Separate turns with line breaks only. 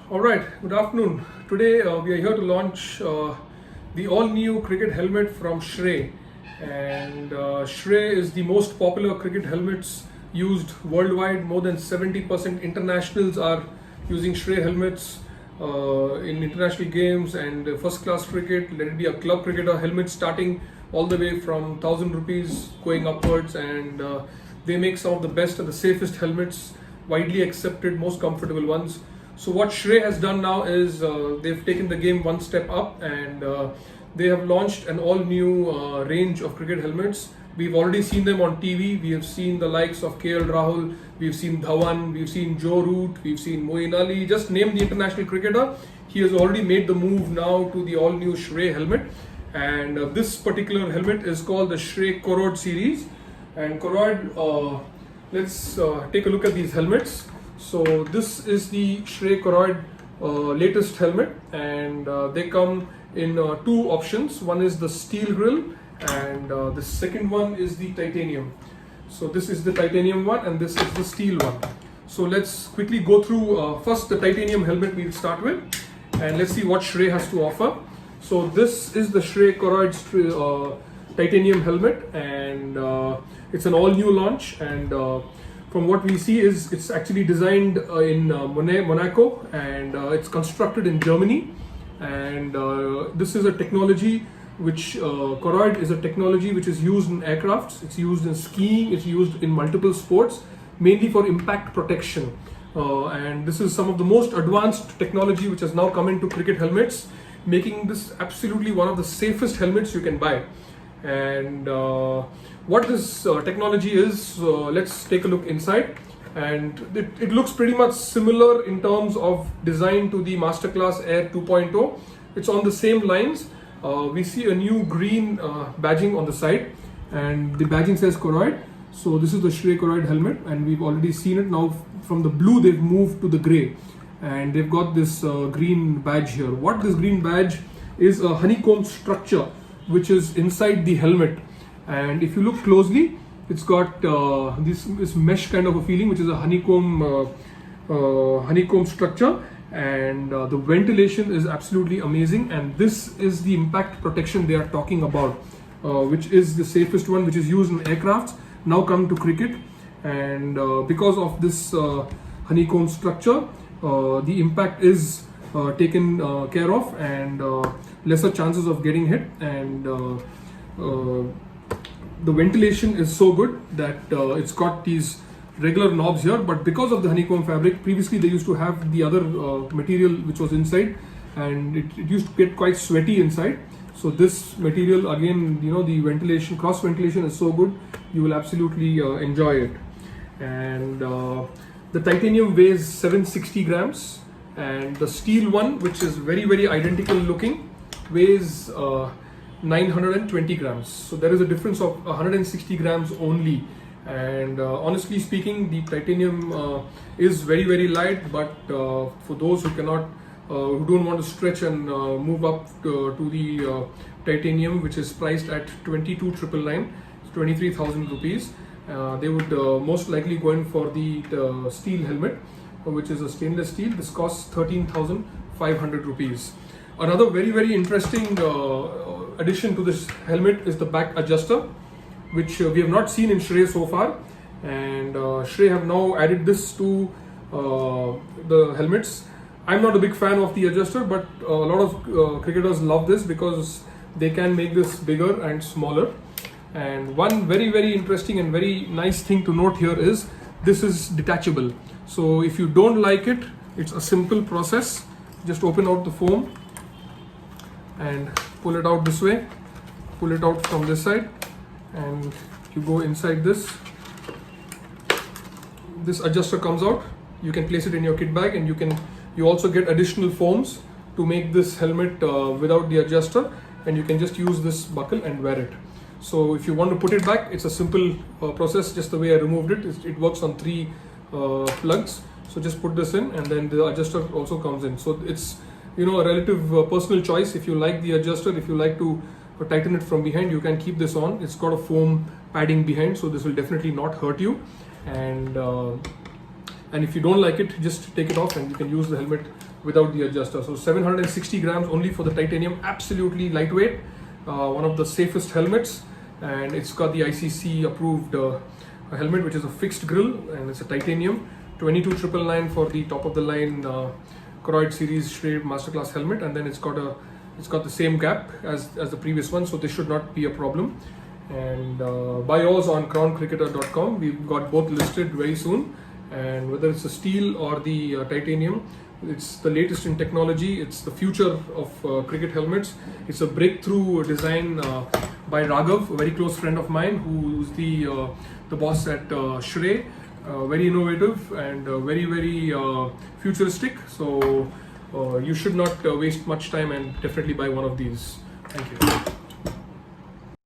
All right, good afternoon. Today we are here to launch the all-new cricket helmet from Shrey. And Shrey is the most popular cricket helmets used worldwide. More than 70% internationals are using Shrey helmets in international games and first-class cricket. Let it be a club cricketer helmet starting all the way from 1,000 rupees going upwards, and they make some of the best and the safest helmets, widely accepted, most comfortable ones. So what Shrey has done now is they've taken the game one step up, and they have launched an all-new range of cricket helmets. We've already seen them on TV. We have seen the likes of KL Rahul, we've seen Dhawan, we've seen Joe Root, we've seen Moeen Ali. Just name the international cricketer. He has already made the move now to the all-new Shrey helmet. And this particular helmet is called the Shrey Koroyd series. And Koroyd, let's take a look at these helmets. So this is the Shrey Koroyd latest helmet, and they come in two options. One is the steel grille, and the second one is the titanium. So this is the titanium one, and this is the steel one. So let's quickly go through first the titanium helmet we'll start with, and let's see what Shrey has to offer. So this is the Shrey Koroyd titanium helmet, and it's an all new launch, and from what we see is it's actually designed in Monaco, and it's constructed in Germany. And this is a technology which Koroyd is a technology which is used in aircrafts, it's used in skiing, it's used in multiple sports, mainly for impact protection. And this is some of the most advanced technology which has now come into cricket helmets, making this absolutely one of the safest helmets you can buy. And what this technology is, let's take a look inside. And it looks pretty much similar in terms of design to the Masterclass Air 2.0. It's on the same lines. We see a new green badging on the side, and the badging says Koroyd. So this is the Shrey Koroyd helmet, and we've already seen it. Now from the blue they've moved to the grey, and they've got this green badge here. What this green badge is, a honeycomb structure which is inside the helmet, and if you look closely, it's got this mesh kind of a feeling, which is a honeycomb structure, and the ventilation is absolutely amazing. And this is the impact protection they are talking about, which is the safest one, which is used in aircrafts, now come to cricket. And because of this honeycomb structure, the impact is taken care of, and lesser chances of getting hit. And the ventilation is so good that it's got these regular knobs here, but because of the honeycomb fabric, previously they used to have the other material which was inside, and it used to get quite sweaty inside. So this material, again, the ventilation, cross ventilation is so good, you will absolutely enjoy it. And the titanium weighs 760 grams, and the steel one, which is very, very identical looking, weighs 920 grams. So there is a difference of 160 grams only. And honestly speaking, the titanium is very, very light, but for those who cannot, who don't want to stretch and move up to the titanium, which is priced at 22,999, 23,000 rupees, they would most likely go in for the steel helmet, which is a stainless steel. This costs 13,500 rupees. Another very, very interesting addition to this helmet is the back adjuster, which we have not seen in Shrey so far. And Shrey have now added this to the helmets. I'm not a big fan of the adjuster, but a lot of cricketers love this because they can make this bigger and smaller. And one very, very interesting and very nice thing to note here is this is detachable. So if you don't like it, it's a simple process. Just open out the foam and pull it out this way, pull it out from this side, and you go inside this. This adjuster comes out. You can place it in your kit bag, and you also get additional foams to make this helmet without the adjuster, and you can just use this buckle and wear it. So if you want to put it back, it's a simple process, just the way I removed it. It works on 3 plugs. So just put this in, and then the adjuster also comes in. So it's a relative personal choice. If you like the adjuster, if you like to tighten it from behind, you can keep this on. It's got a foam padding behind, so this will definitely not hurt you. And and if you don't like it, just take it off and you can use the helmet without the adjuster. So 760 grams only for the titanium, absolutely lightweight, one of the safest helmets, and it's got the ICC approved helmet, which is a fixed grill, and it's a titanium. 22,999 for the top of the line Koroyd series Shrey Masterclass helmet, and then it's got the same gap as the previous one, so this should not be a problem. And buy yours on crowncricketer.com. We've got both listed very soon, and whether it's the steel or the titanium, it's the latest in technology. It's the future of cricket helmets. It's a breakthrough design by Raghav, a very close friend of mine, who's the boss at Shrey. Very innovative and very futuristic. So you should not waste much time and definitely buy one of these. Thank you.